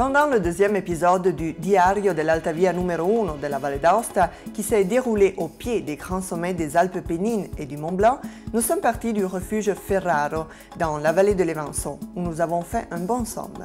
Pendant le deuxième épisode du Diario dell'Alta Via numéro 1 de la Valle d'Aosta, qui s'est déroulé au pied des grands sommets des Alpes Pennines et du Mont Blanc, nous sommes partis du refuge Ferraro, dans la vallée de Levançon, où nous avons fait un bon somme.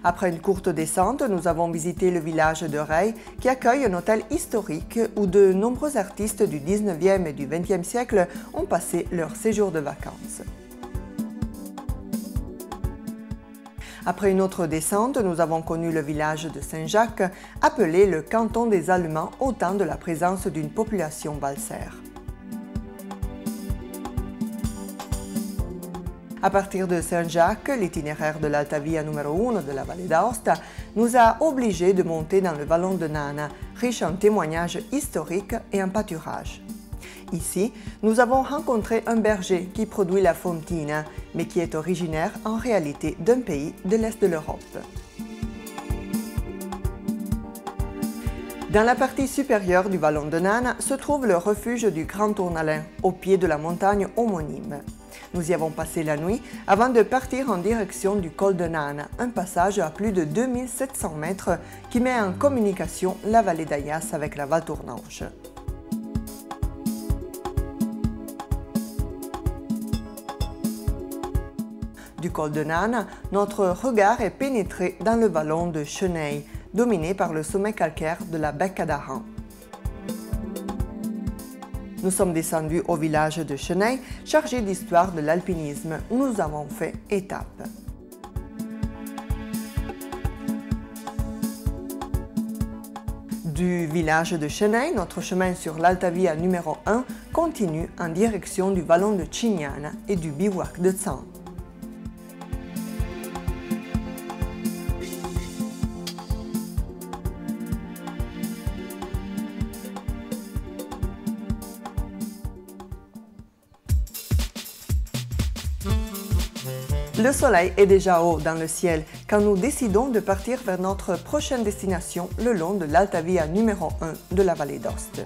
Après une courte descente, nous avons visité le village de Rei, qui accueille un hôtel historique où de nombreux artistes du 19e et du 20e siècle ont passé leur séjour de vacances. Après une autre descente, nous avons connu le village de Saint-Jacques, appelé le canton des Allemands au temps de la présence d'une population valsaire. À partir de Saint-Jacques, l'itinéraire de l'Alta Via numéro 1 de la Valle d'Aosta nous a obligés de monter dans le vallon de Nana, riche en témoignages historiques et en pâturages. Ici, nous avons rencontré un berger qui produit la fontina, mais qui est originaire en réalité d'un pays de l'Est de l'Europe. Dans la partie supérieure du vallon de Nana se trouve le refuge du Grand Tourmalin, au pied de la montagne homonyme. Nous y avons passé la nuit avant de partir en direction du col de Nana, un passage à plus de 2700 mètres qui met en communication la vallée d'Aias avec la Val Tournanche. Du col de Nana, notre regard est pénétré dans le vallon de Cheney, dominé par le sommet calcaire de la Becca d'Aran. Nous sommes descendus au village de Cheney, chargé d'histoire de l'alpinisme, où nous avons fait étape. Du village de Cheney, notre chemin sur l'Alta Via numéro 1 continue en direction du vallon de Cignana et du bivouac de Zan. Le soleil est déjà haut dans le ciel quand nous décidons de partir vers notre prochaine destination le long de l'Alta Via numéro 1 de la Valle d'Aosta.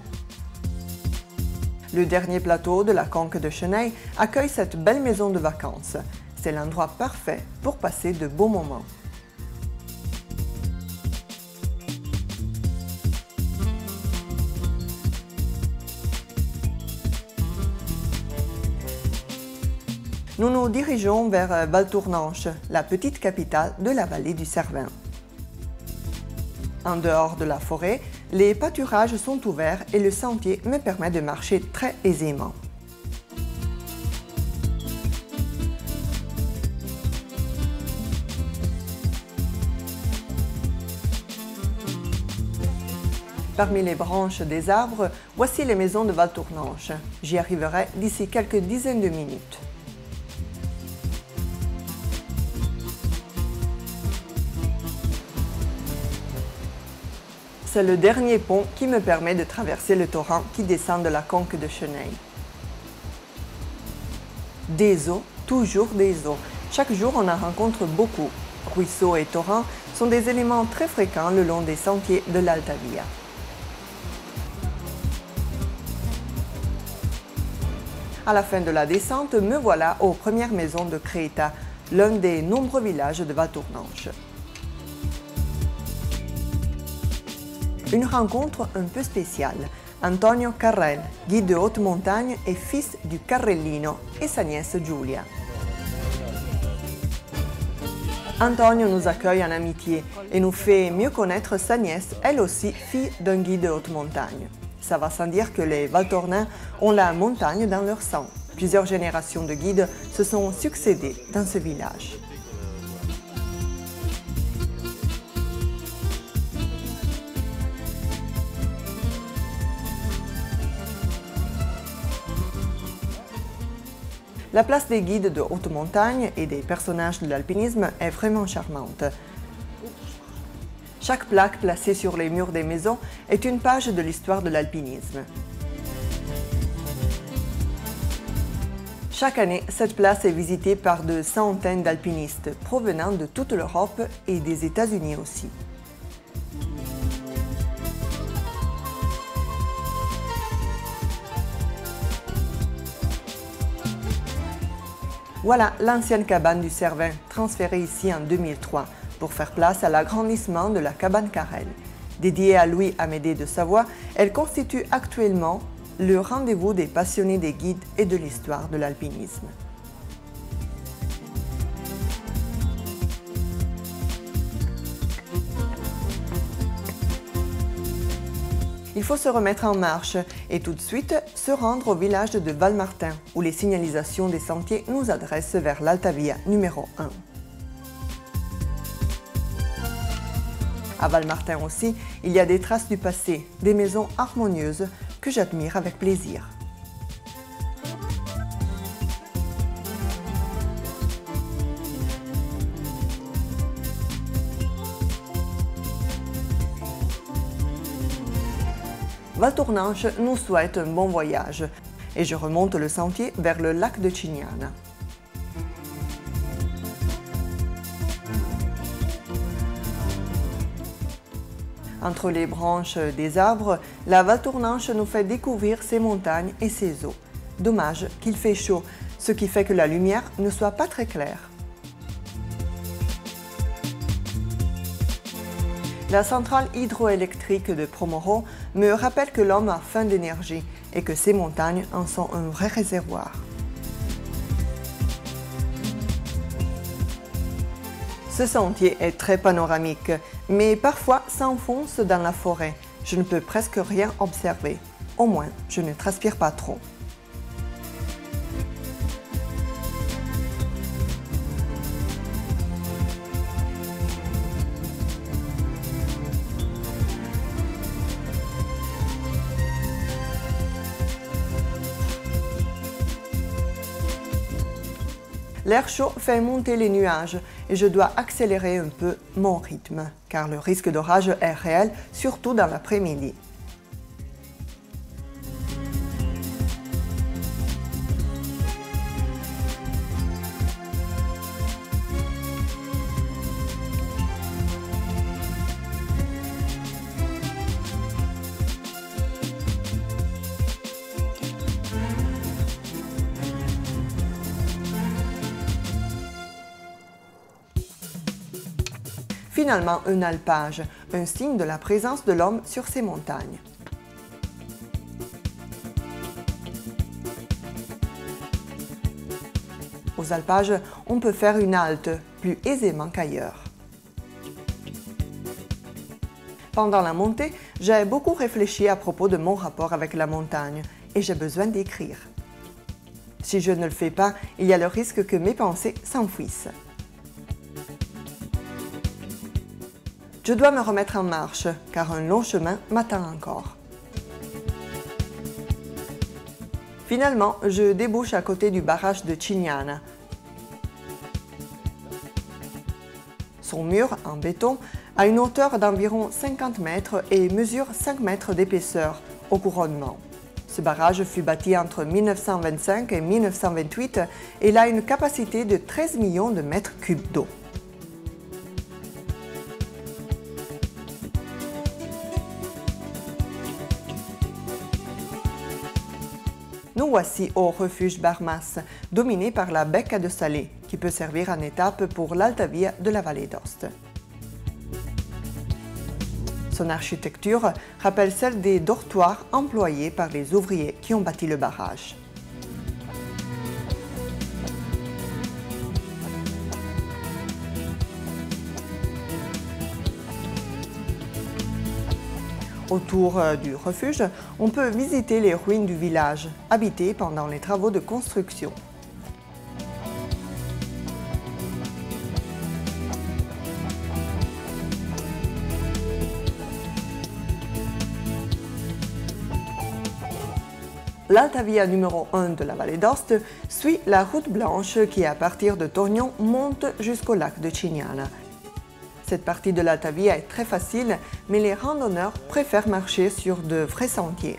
Le dernier plateau de la conque de Cheney accueille cette belle maison de vacances. C'est l'endroit parfait pour passer de beaux moments. Nous nous dirigeons vers Val Tournanche, la petite capitale de la vallée du Cervin. En dehors de la forêt, les pâturages sont ouverts et le sentier me permet de marcher très aisément. Parmi les branches des arbres, voici les maisons de Val Tournanche. J'y arriverai d'ici quelques dizaines de minutes. C'est le dernier pont qui me permet de traverser le torrent qui descend de la conque de Cheney. Des eaux, toujours des eaux. Chaque jour, on en rencontre beaucoup. Ruisseaux et torrents sont des éléments très fréquents le long des sentiers de l'Alta Via. À la fin de la descente, me voilà aux premières maisons de Creta, l'un des nombreux villages de Val Tournanche. Une rencontre un peu spéciale. Antonio Carrel, guide de haute montagne et fils du Carrellino, et sa nièce Giulia. Antonio nous accueille en amitié et nous fait mieux connaître sa nièce, elle aussi fille d'un guide de haute montagne. Ça va sans dire que les Valtornins ont la montagne dans leur sang. Plusieurs générations de guides se sont succédées dans ce village. La place des guides de haute montagne et des personnages de l'alpinisme est vraiment charmante. Chaque plaque placée sur les murs des maisons est une page de l'histoire de l'alpinisme. Chaque année, cette place est visitée par de centaines d'alpinistes provenant de toute l'Europe et des États-Unis aussi. Voilà l'ancienne cabane du Cervin, transférée ici en 2003 pour faire place à l'agrandissement de la cabane Carrel. Dédiée à Louis-Amédée de Savoie, elle constitue actuellement le rendez-vous des passionnés des guides et de l'histoire de l'alpinisme. Il faut se remettre en marche et tout de suite se rendre au village de Valmartin, où les signalisations des sentiers nous adressent vers l'Alta Via numéro 1. À Valmartin aussi, il y a des traces du passé, des maisons harmonieuses que j'admire avec plaisir. Valtournanche nous souhaite un bon voyage et je remonte le sentier vers le lac de Cignana. Entre les branches des arbres, la Valtournanche nous fait découvrir ses montagnes et ses eaux. Dommage qu'il fait chaud, ce qui fait que la lumière ne soit pas très claire. La centrale hydroélectrique de Promoro me rappelle que l'homme a faim d'énergie et que ces montagnes en sont un vrai réservoir. Ce sentier est très panoramique, mais parfois s'enfonce dans la forêt. Je ne peux presque rien observer. Au moins, je ne transpire pas trop. L'air chaud fait monter les nuages et je dois accélérer un peu mon rythme, car le risque d'orage est réel, surtout dans l'après-midi. Finalement, un alpage, un signe de la présence de l'homme sur ces montagnes. Aux alpages, on peut faire une halte plus aisément qu'ailleurs. Pendant la montée, j'ai beaucoup réfléchi à propos de mon rapport avec la montagne et j'ai besoin d'écrire. Si je ne le fais pas, il y a le risque que mes pensées s'enfuissent. Je dois me remettre en marche, car un long chemin m'attend encore. Finalement, je débouche à côté du barrage de Cignana. Son mur, en béton, a une hauteur d'environ 50 mètres et mesure 5 mètres d'épaisseur au couronnement. Ce barrage fut bâti entre 1925 et 1928 et il a une capacité de 13 millions de mètres cubes d'eau. Nous voici au refuge Barmas, dominé par la Becca de Salé, qui peut servir en étape pour l'Alta Via de la vallée d'Aoste. Son architecture rappelle celle des dortoirs employés par les ouvriers qui ont bâti le barrage. Autour du refuge, on peut visiter les ruines du village, habité pendant les travaux de construction. L'Alta Via numéro 1 de la vallée d'Aoste suit la route blanche qui, à partir de Tornion, monte jusqu'au lac de Cignana. Cette partie de l'Alta Via est très facile, mais les randonneurs préfèrent marcher sur de vrais sentiers.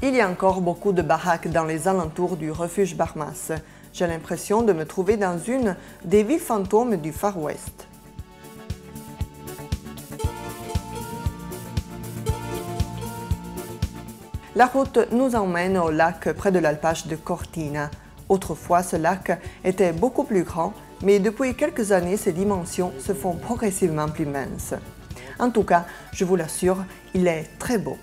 Il y a encore beaucoup de baraques dans les alentours du refuge Barmas. J'ai l'impression de me trouver dans une des villes fantômes du Far West. La route nous emmène au lac près de l'alpage de Cortina. Autrefois, ce lac était beaucoup plus grand, mais depuis quelques années, ses dimensions se font progressivement plus minces. En tout cas, je vous l'assure, il est très beau.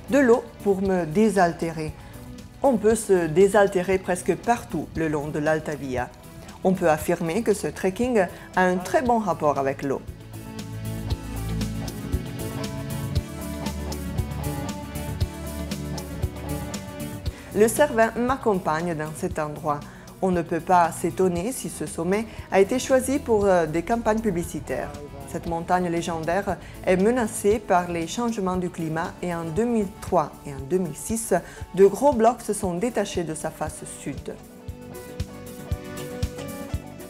De l'eau pour me désaltérer. On peut se désaltérer presque partout le long de l'Alta Via. On peut affirmer que ce trekking a un très bon rapport avec l'eau. Le Cervin m'accompagne dans cet endroit. On ne peut pas s'étonner si ce sommet a été choisi pour des campagnes publicitaires. Cette montagne légendaire est menacée par les changements du climat et en 2003 et en 2006, de gros blocs se sont détachés de sa face sud.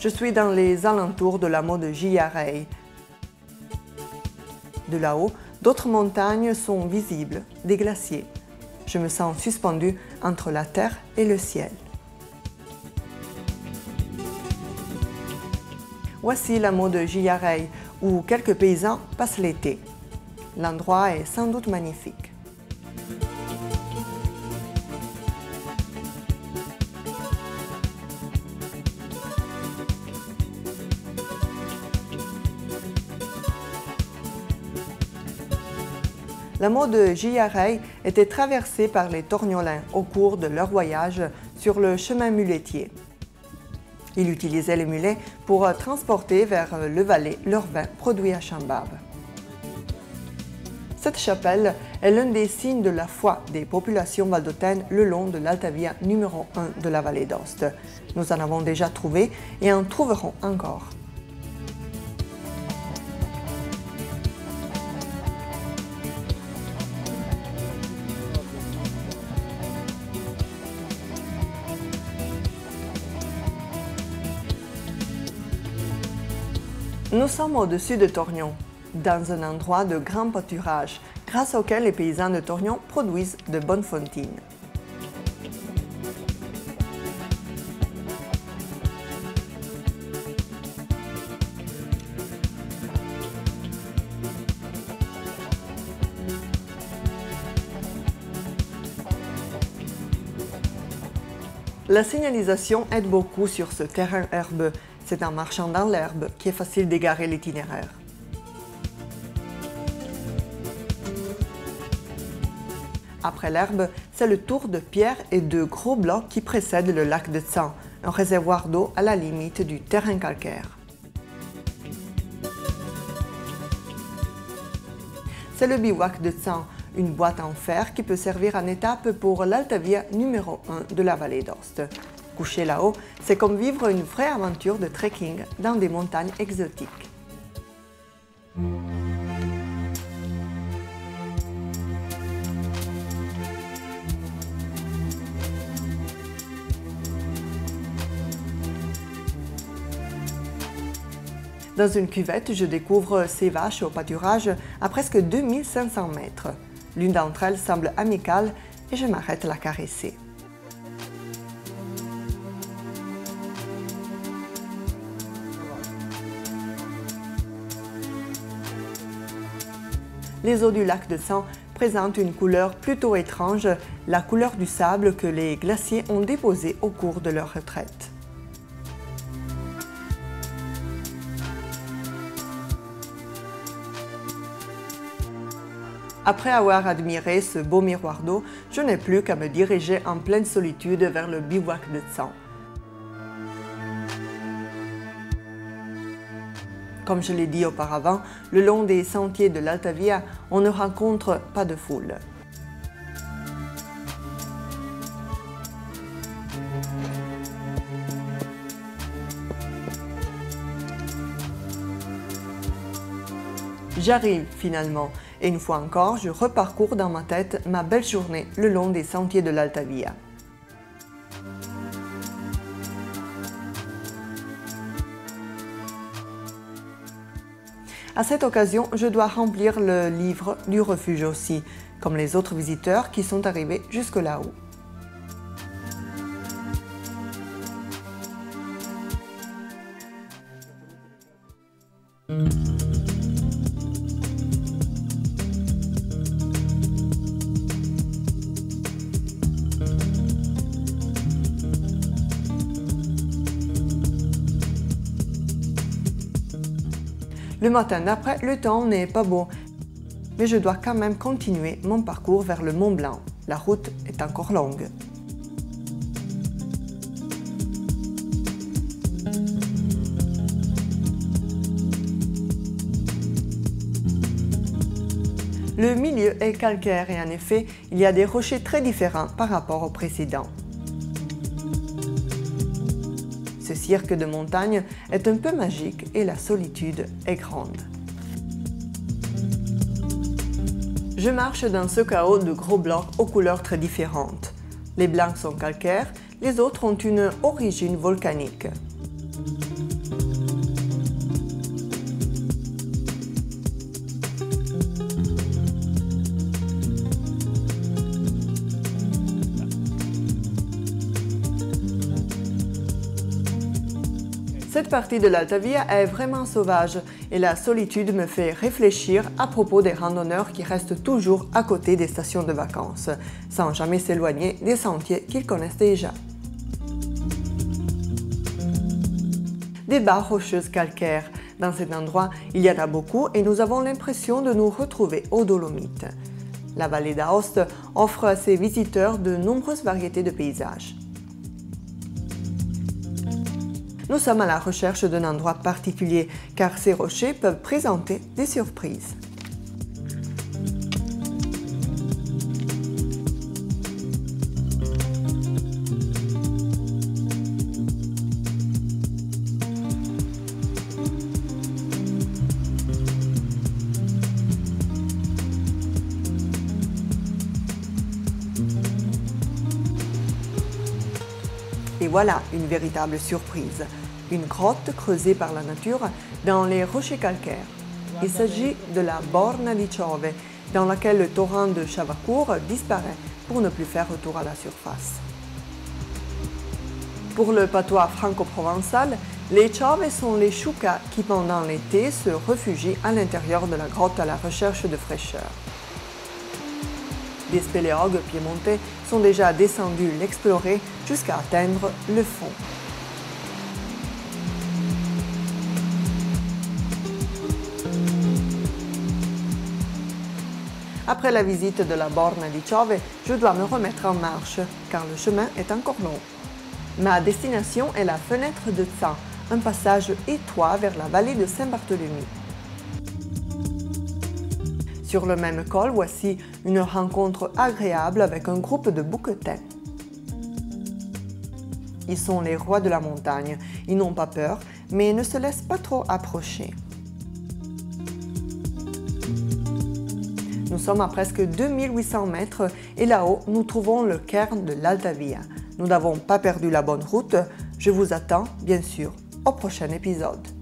Je suis dans les alentours de l'hameau de Ghiarei. De là-haut, d'autres montagnes sont visibles, des glaciers. Je me sens suspendue entre la terre et le ciel. Voici l'hameau de Ghiarei, où quelques paysans passent l'été. L'endroit est sans doute magnifique. L'hameau de Ghiarei était traversé par les Torgnolins au cours de leur voyage sur le chemin muletier. Ils utilisaient les mulets pour transporter vers le Valais leur vin produit à Chambave. Cette chapelle est l'un des signes de la foi des populations valdôtaines le long de l'Alta Via numéro 1 de la vallée d'Aoste. Nous en avons déjà trouvé et en trouverons encore. Nous sommes au-dessus de Torgnon, dans un endroit de grand pâturage, grâce auquel les paysans de Torgnon produisent de bonnes fontaines. La signalisation aide beaucoup sur ce terrain herbeux. C'est en marchant dans l'herbe qu'il est facile d'égarer l'itinéraire. Après l'herbe, c'est le tour de pierres et de gros blocs qui précèdent le lac de Tsan, un réservoir d'eau à la limite du terrain calcaire. C'est le bivouac de Tsan, une boîte en fer qui peut servir en étape pour l'Alta Via numéro 1 de la vallée d'Aoste. Coucher là-haut, c'est comme vivre une vraie aventure de trekking dans des montagnes exotiques. Dans une cuvette, je découvre ces vaches au pâturage à presque 2500 mètres. L'une d'entre elles semble amicale et je m'arrête à la caresser. Les eaux du lac de Tsan présentent une couleur plutôt étrange, la couleur du sable que les glaciers ont déposé au cours de leur retraite. Après avoir admiré ce beau miroir d'eau, je n'ai plus qu'à me diriger en pleine solitude vers le bivouac de Tsan. Comme je l'ai dit auparavant, le long des sentiers de l'Alta Via, on ne rencontre pas de foule. J'arrive finalement, et une fois encore, je reparcours dans ma tête ma belle journée le long des sentiers de l'Alta Via. À cette occasion, je dois remplir le livre du refuge aussi, comme les autres visiteurs qui sont arrivés jusque là-haut. Le matin d'après, le temps n'est pas beau, mais je dois quand même continuer mon parcours vers le Mont Blanc. La route est encore longue. Le milieu est calcaire et en effet, il y a des rochers très différents par rapport au précédent. Ce cirque de montagne est un peu magique et la solitude est grande. Je marche dans ce chaos de gros blocs aux couleurs très différentes. Les blancs sont calcaires, les autres ont une origine volcanique. Cette partie de l'Alta Via est vraiment sauvage et la solitude me fait réfléchir à propos des randonneurs qui restent toujours à côté des stations de vacances, sans jamais s'éloigner des sentiers qu'ils connaissent déjà. Des barres rocheuses calcaires. Dans cet endroit, il y en a beaucoup et nous avons l'impression de nous retrouver aux Dolomites. La vallée d'Aoste offre à ses visiteurs de nombreuses variétés de paysages. Nous sommes à la recherche d'un endroit particulier, car ces rochers peuvent présenter des surprises. Et voilà une véritable surprise, une grotte creusée par la nature dans les rochers calcaires. Il s'agit de la Borna di Ciove, dans laquelle le torrent de Chavacour disparaît pour ne plus faire retour à la surface. Pour le patois franco-provençal, les Ciove sont les choucas qui pendant l'été se réfugient à l'intérieur de la grotte à la recherche de fraîcheur. Des spéléologues piémontais sont déjà descendus l'explorer jusqu'à atteindre le fond. Après la visite de la Borna di Ciove, je dois me remettre en marche, car le chemin est encore long. Ma destination est la fenêtre de Tsan, un passage étroit vers la vallée de Saint-Barthélemy. Sur le même col, voici une rencontre agréable avec un groupe de bouquetins. Ils sont les rois de la montagne. Ils n'ont pas peur, mais ne se laissent pas trop approcher. Nous sommes à presque 2800 mètres et là-haut, nous trouvons le cairn de l'Alta Via. Nous n'avons pas perdu la bonne route. Je vous attends, bien sûr, au prochain épisode.